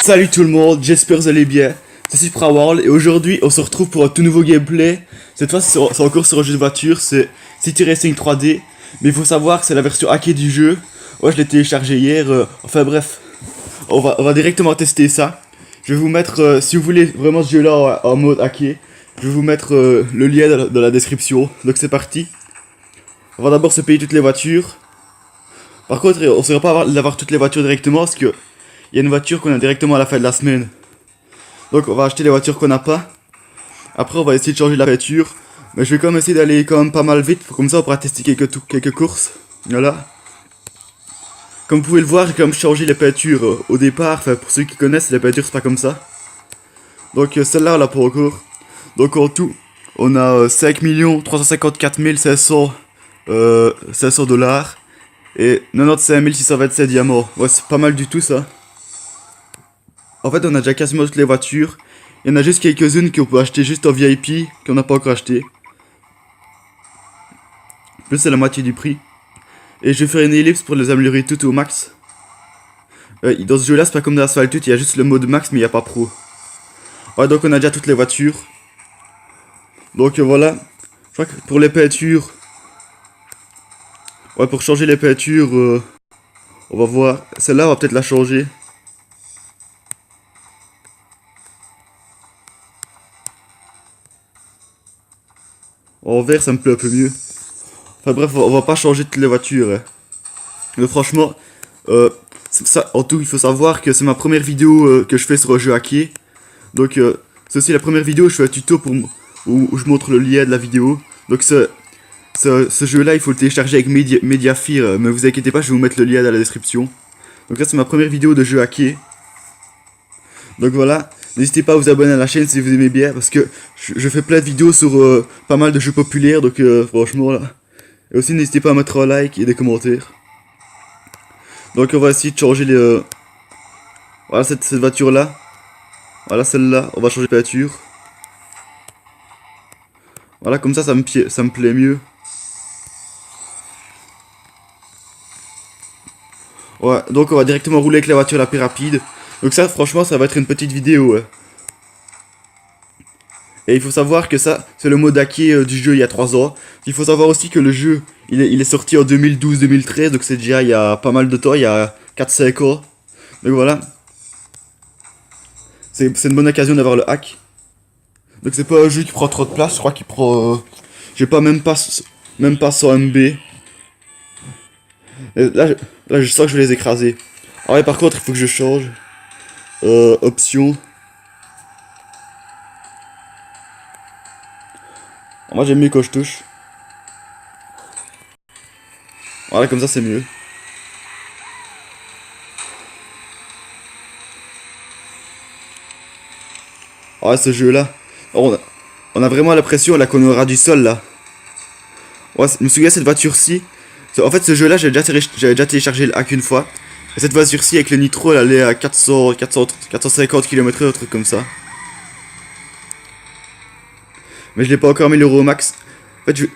Salut tout le monde, j'espère que vous allez bien. C'est Supraworld et aujourd'hui on se retrouve pour un tout nouveau gameplay. Cette fois c'est encore sur un jeu de voiture, c'est City Racing 3D. Mais il faut savoir que c'est la version hackée du jeu. Ouais, je l'ai téléchargé hier. Enfin bref, on va directement tester ça. Je vais vous mettre, si vous voulez vraiment ce jeu là en mode hacké, je vais vous mettre le lien dans la description. Donc c'est parti. On va d'abord se payer toutes les voitures. Par contre, on ne saurait pas d'avoir toutes les voitures directement parce que il y a une voiture qu'on a directement à la fin de la semaine. Donc on va acheter les voitures qu'on n'a pas. Après on va essayer de changer la peinture. Mais je vais quand même essayer d'aller quand même pas mal vite. Comme ça on pourra tester quelques courses. Voilà. Comme vous pouvez le voir, j'ai quand même changé les peintures au départ. Enfin pour ceux qui connaissent, les peintures c'est pas comme ça. Donc celle-là on l'a pas encore. Donc en tout, on a 5 354 500 $. Et 95 627 diamants. Ouais, c'est pas mal du tout ça. En fait, on a déjà quasiment toutes les voitures. Il y en a juste quelques-unes qu'on peut acheter juste en VIP, qu'on n'a pas encore acheté. Plus c'est la moitié du prix. Et je vais faire une ellipse pour les améliorer toutes au max. Dans ce jeu-là, c'est pas comme dans Asphalt 8, il y a juste le mode max, mais il n'y a pas pro. Ouais, donc on a déjà toutes les voitures. Donc voilà. Je crois que pour les peintures... Ouais, pour changer les peintures, on va voir. Celle-là, on va peut-être la changer. En vert, ça me plaît un peu mieux. Enfin bref, on va pas changer toutes les voitures. Hein. Mais franchement, ça, en tout, il faut savoir que c'est ma première vidéo que je fais sur un jeu hacké. Donc, c'est aussi la première vidéo où je fais un tuto où je montre le lien de la vidéo. Donc, ce jeu-là, il faut le télécharger avec Mediafire. Mais vous inquiétez pas, je vais vous mettre le lien dans la description. Donc là, c'est ma première vidéo de jeu hacké. Donc voilà, n'hésitez pas à vous abonner à la chaîne si vous aimez bien. Parce que je fais plein de vidéos sur pas mal de jeux populaires. Donc, franchement, là. Et aussi, n'hésitez pas à mettre un like et des commentaires. Donc on va essayer de changer les... Voilà cette voiture là. Voilà celle-là. On va changer de peinture. Voilà comme ça ça me plaît mieux. Ouais, donc on va directement rouler avec la voiture la plus rapide. Donc ça franchement ça va être une petite vidéo. Ouais. Et il faut savoir que ça c'est le mode hacké du jeu il y a 3 ans. Il faut savoir aussi que le jeu il est sorti en 2012-2013. Donc c'est déjà il y a pas mal de temps. Il y a 4-5 ans. Donc voilà. C'est une bonne occasion d'avoir le hack. Donc c'est pas un jeu qui prend trop de place, je crois qu'il prend... j'ai pas même pas 100 MB. Et là je sens que je vais les écraser. Ah ouais par contre il faut que je change. Options. Moi j'aime mieux quand je touche. Voilà comme ça c'est mieux. Ah ouais ce jeu là. On a vraiment l'impression là qu'on aura du sol là. Ouais, je me souviens de cette voiture-ci. En fait ce jeu là j'avais déjà téléchargé le hack une fois. Et cette voiture-ci avec le nitro elle est à 450 km/h, un truc comme ça. Mais je l'ai pas encore amélioré au max. En fait,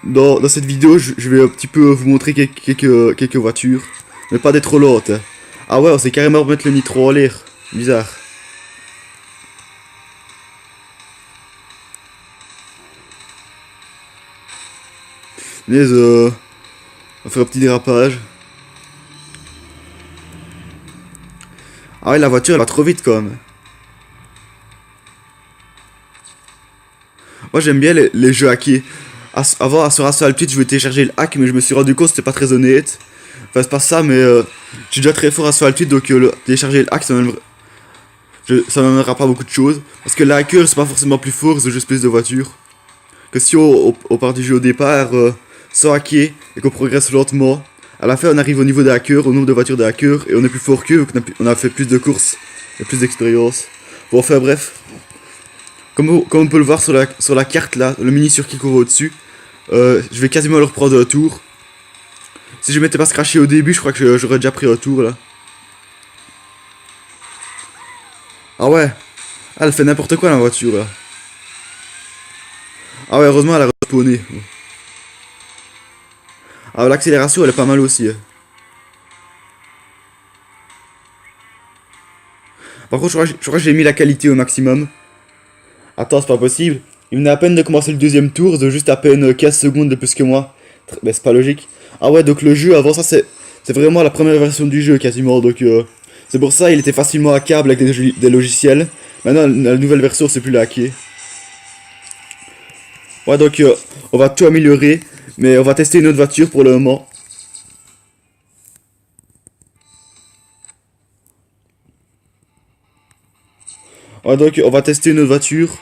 dans cette vidéo, je vais un petit peu vous montrer quelques voitures. Mais pas des trop lentes. Hein. Ah ouais, on sait carrément remettre le nitro en l'air. Bizarre. Mais on va faire un petit dérapage. Ah ouais, la voiture elle va trop vite quand même. Moi j'aime bien les jeux hackés. Avant, sur Asphalt 8, je voulais télécharger le hack, mais je me suis rendu compte que c'était pas très honnête. Enfin, c'est pas ça, mais j'ai déjà très fort à Asphalt 8, donc télécharger le hack, ça m'amènera pas beaucoup de choses. Parce que le hacker, c'est pas forcément plus fort, c'est juste plus de voitures. Que si on part du jeu au départ, sans hacker, et qu'on progresse lentement, à la fin on arrive au niveau des hackers, au nombre de voitures des hackers, et on est plus fort qu'eux, on a fait plus de courses, et plus d'expérience. Bon, enfin bref. Comme on peut le voir sur la carte là, le mini circuit qu'on voit au-dessus, je vais quasiment leur prendre un tour. Si je m'étais pas scratché au début, je crois que j'aurais déjà pris un tour là. Ah ouais, ah, elle fait n'importe quoi la voiture là. Ah ouais, heureusement elle a respawné. Ah l'accélération elle est pas mal aussi. Hein. Par contre, je crois que j'ai mis la qualité au maximum. Attends, c'est pas possible. Il venait à peine de commencer le deuxième tour, de juste à peine 15 secondes de plus que moi. Ben, c'est pas logique. Ah ouais, donc le jeu, avant ça, c'est vraiment la première version du jeu, quasiment. Donc, c'est pour ça il était facilement hackable avec des logiciels. Maintenant, la nouvelle version, c'est plus la hacker. Ouais, donc, on va tout améliorer. Mais on va tester une autre voiture pour le moment. Ouais, donc, on va tester une autre voiture.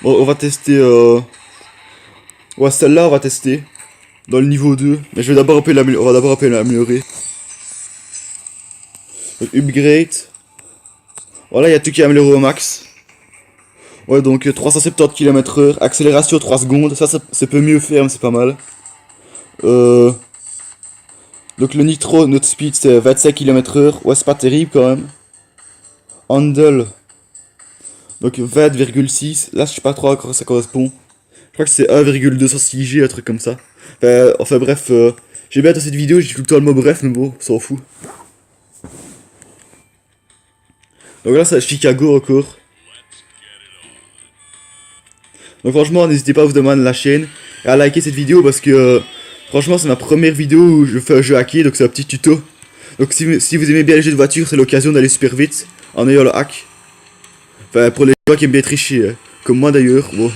Bon, on va tester... Ouais, celle-là, on va tester. Dans le niveau 2. Mais je vais d'abord un peu l'améliorer. On va d'abord un peu l'améliorer. Donc, upgrade. Voilà, il y a tout qui est amélioré au max. Ouais, donc 370 km/h. Accélération 3 secondes. Ça c'est peu mieux faire, mais c'est pas mal. Euh... Donc le nitro, notre speed, c'est 25 km/h. Ouais, c'est pas terrible quand même. Handle. Donc 20,6. Là, je sais pas trop à quoi ça correspond. Je crois que c'est 1,206 G, un truc comme ça. Enfin bref, j'ai bien dans cette vidéo, j'ai tout le temps le mot bref, mais bon, on s'en fout. Donc là, c'est Chicago encore. Donc franchement, n'hésitez pas à vous demander la chaîne et à liker cette vidéo parce que franchement, c'est ma première vidéo où je fais un jeu hacké, donc c'est un petit tuto. Donc si vous aimez bien les jeux de voiture, c'est l'occasion d'aller super vite en ayant le hack. Enfin, pour les gens qui aiment bien tricher, comme moi d'ailleurs. Bon.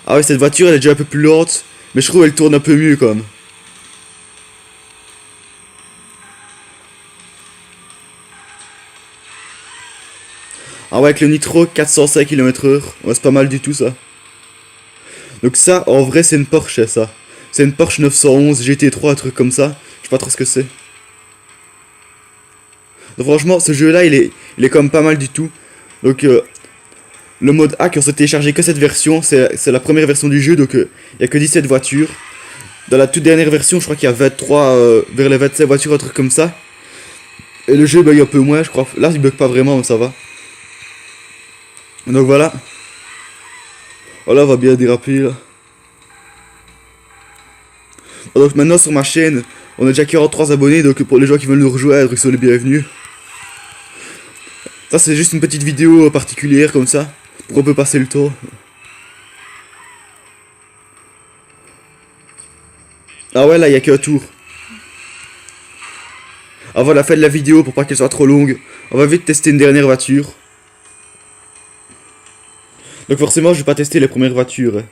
Ah ouais, cette voiture elle est déjà un peu plus lente, mais je trouve elle tourne un peu mieux quand même. Ah ouais, avec le nitro, 405 km/h. Ouais, c'est pas mal du tout ça. Donc ça, en vrai, c'est une Porsche, ça. C'est une Porsche 911 GT3, un truc comme ça. Je sais pas trop ce que c'est. Donc franchement, ce jeu-là, il est quand même pas mal du tout. Donc le mode hack, on s'est téléchargé que cette version. C'est la première version du jeu, donc il y a que 17 voitures. Dans la toute dernière version, je crois qu'il y a 23, vers les 27 voitures, un truc comme ça. Et le jeu bug un peu moins, je crois. Là, il bug pas vraiment, mais ça va. Donc voilà. Voilà, on va bien déraper là. Donc maintenant sur ma chaîne, on a déjà 43 abonnés, donc pour les gens qui veulent nous rejoindre, ils sont les bienvenus. Ça c'est juste une petite vidéo particulière comme ça, pour qu'on peut passer le temps. Ah ouais, là il y a qu'un tour. Avant la fin de la vidéo, pour pas qu'elle soit trop longue, on va vite tester une dernière voiture. Donc forcément je vais pas tester les premières voitures.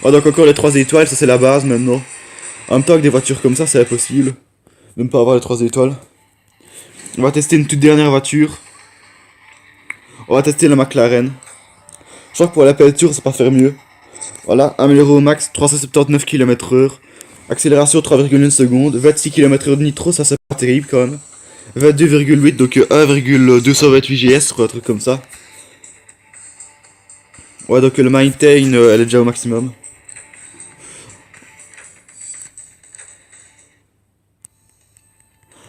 Ah donc encore les 3 étoiles, ça c'est la base maintenant. En même temps avec des voitures comme ça c'est impossible de ne pas avoir les 3 étoiles. On va tester une toute dernière voiture. On va tester la McLaren. Je crois que pour la peinture ça va pas faire mieux. Voilà, amélioré au max, 379 km/h. Accélération 3,1 secondes. 26 km/h de nitro, ça c'est pas terrible quand même. 22,8, donc 1,228 GS, quoi, un truc comme ça. Ouais, donc le maintain, elle est déjà au maximum.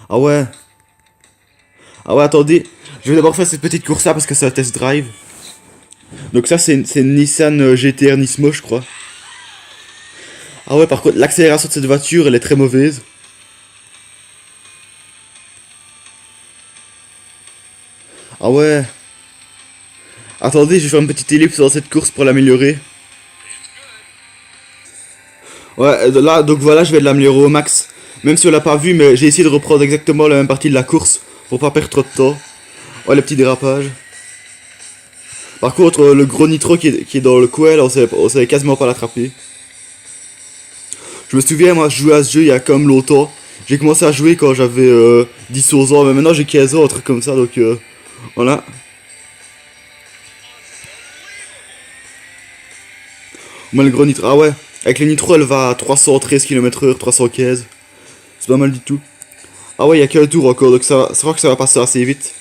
Ah ouais. Ah ouais, attendez. Je vais d'abord faire cette petite course là parce que c'est un test drive. Donc ça, c'est une Nissan GTR Nismo, je crois. Ah ouais, par contre, l'accélération de cette voiture, elle est très mauvaise. Ah ouais. Attendez, je vais faire une petite ellipse dans cette course pour l'améliorer. Ouais, là, donc voilà, je vais l'améliorer au max. Même si on l'a pas vu, mais j'ai essayé de reprendre exactement la même partie de la course pour pas perdre trop de temps. Ouais, le petit dérapage. Par contre, le gros nitro qui est dans le coin, là, on savait quasiment pas l'attraper. Je me souviens, moi, je jouais à ce jeu il y a quand même longtemps. J'ai commencé à jouer quand j'avais 10-11 ans, mais maintenant j'ai 15 ans, un truc comme ça, donc voilà. Moi, le gros nitro, ah ouais, avec le nitro, elle va à 313 km/h, 315. C'est pas mal du tout. Ah ouais, il y a qu'un tour encore, donc ça crois que ça va passer assez vite.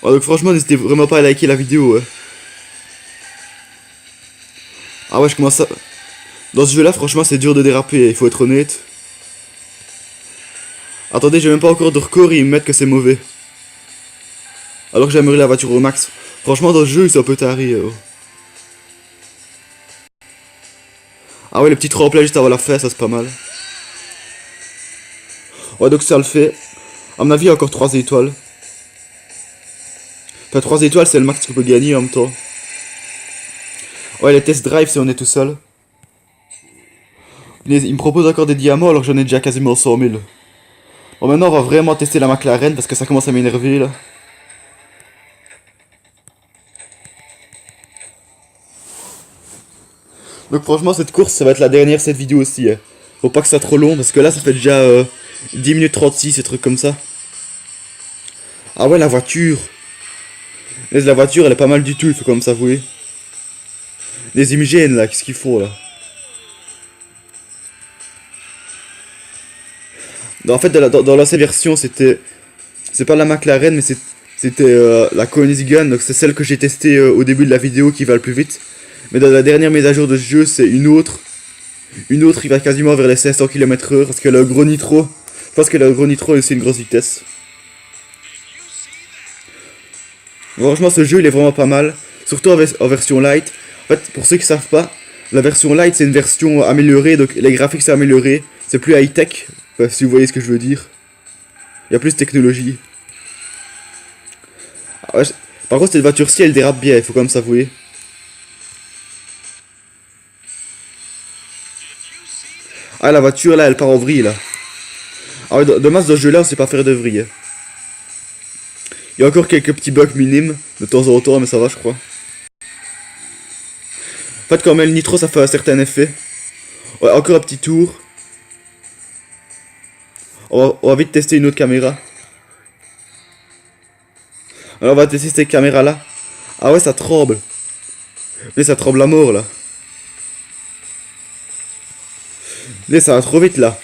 Ouais, donc franchement, n'hésitez vraiment pas à liker la vidéo. Ouais. Ah ouais, je commence à... Dans ce jeu-là, franchement, c'est dur de déraper, il faut être honnête. Attendez, j'ai même pas encore de record et ils me mettent que c'est mauvais. Alors que j'ai amélioré la voiture au max. Franchement, dans ce jeu, c'est un peu taré. Ah ouais, le petit tremplin juste avant la fin, ça c'est pas mal. Ouais, donc ça le fait. À mon avis, il y a encore 3 étoiles. Enfin, 3 étoiles, c'est le max qu'on peut gagner en même temps. Ouais, les test drive si on est tout seul. Il me propose encore des diamants alors que j'en ai déjà quasiment 100 000. Bon, maintenant, on va vraiment tester la McLaren parce que ça commence à m'énerver là. Donc, franchement, cette course, ça va être la dernière cette vidéo aussi. Hein. Faut pas que ça soit trop long parce que là, ça fait déjà 10 minutes 36, ces trucs comme ça. Ah ouais, la voiture. La voiture, elle est pas mal du tout, il faut quand même s'avouer. Les IMGN là, qu'est-ce qu'il faut là? En fait, dans l'ancienne version, c'était. C'est pas la McLaren, mais c'était la Koenigsegg. Donc, c'est celle que j'ai testée au début de la vidéo qui va le plus vite. Mais dans la dernière mise à jour de ce jeu, c'est une autre. Une autre, il va quasiment vers les 500 km/h. Parce que le gros nitro. Je pense que le gros nitro, c'est une grosse vitesse. Franchement, ce jeu, il est vraiment pas mal. Surtout en version light. En fait, pour ceux qui savent pas, la version light, c'est une version améliorée. Donc, les graphiques sont améliorés. C'est plus high-tech. Enfin, si vous voyez ce que je veux dire. Il y a plus de technologie. Ah ouais, par contre, cette voiture-ci, elle dérape bien, il faut quand même s'avouer. Ah, la voiture, là, elle part en vrille, là. Ah ouais, dommage, dans ce jeu-là, on sait pas faire de vrille. Il y a encore quelques petits bugs minimes, de temps en temps, mais ça va, je crois. En fait, quand on met le nitro, ça fait un certain effet. Ouais, encore un petit tour. On va vite tester une autre caméra. Alors, on va tester cette caméra-là. Ah ouais, ça tremble. Mais ça tremble à mort, là. Mais ça va trop vite, là.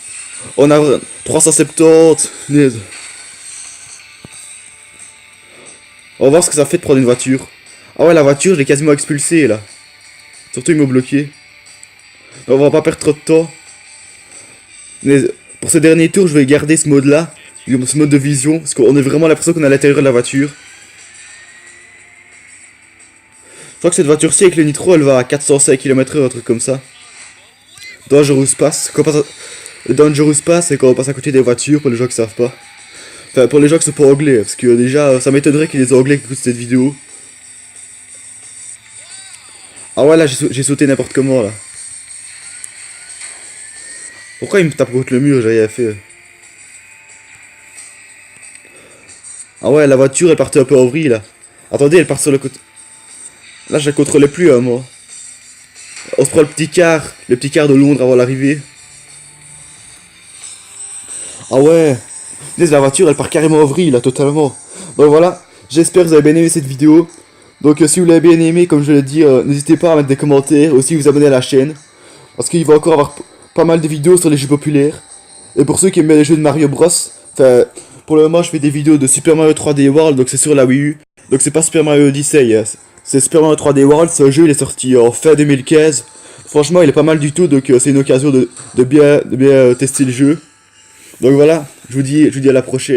On a 370. On va voir ce que ça fait de prendre une voiture. Ah ouais, la voiture, je l'ai quasiment expulsée, là. Surtout, ils m'ont bloqué. On va pas perdre trop de temps. Mais pour ce dernier tour, je vais garder ce mode-là. Ce mode de vision. Parce qu'on a vraiment l'impression qu'on est à l'intérieur de la voiture. Je crois que cette voiture-ci, avec le nitro, elle va à 405 km/h, un truc comme ça. Dangerous Pass. Le Dangerous Pass, c'est quand on passe à côté des voitures, pour les gens qui savent pas. Enfin, pour les gens qui sont pas anglais. Parce que déjà, ça m'étonnerait qu'il y ait des anglais qui écoutent cette vidéo. Ah ouais, là, j'ai sauté n'importe comment, là. Pourquoi il me tape contre le mur? J'ai rien fait. Ah ouais, la voiture, elle partait un peu en vrille, là. Attendez, elle part sur le côté. Là, je la contrôlais plus, hein, moi. On se prend le petit quart de Londres avant l'arrivée. Ah ouais. La voiture, elle part carrément en vrille, là, totalement. Donc voilà, j'espère que vous avez bien aimé cette vidéo. Donc si vous l'avez bien aimé, comme je l'ai dit, n'hésitez pas à mettre des commentaires, aussi vous abonner à la chaîne. Parce qu'il va encore avoir pas mal de vidéos sur les jeux populaires. Et pour ceux qui aiment bien les jeux de Mario Bros, enfin, pour le moment je fais des vidéos de Super Mario 3D World, donc c'est sur la Wii U. Donc c'est pas Super Mario Odyssey, hein. C'est Super Mario 3D World, ce jeu il est sorti en fin 2015. Franchement il est pas mal du tout, donc c'est une occasion de bien tester le jeu. Donc voilà, je vous dis à la prochaine.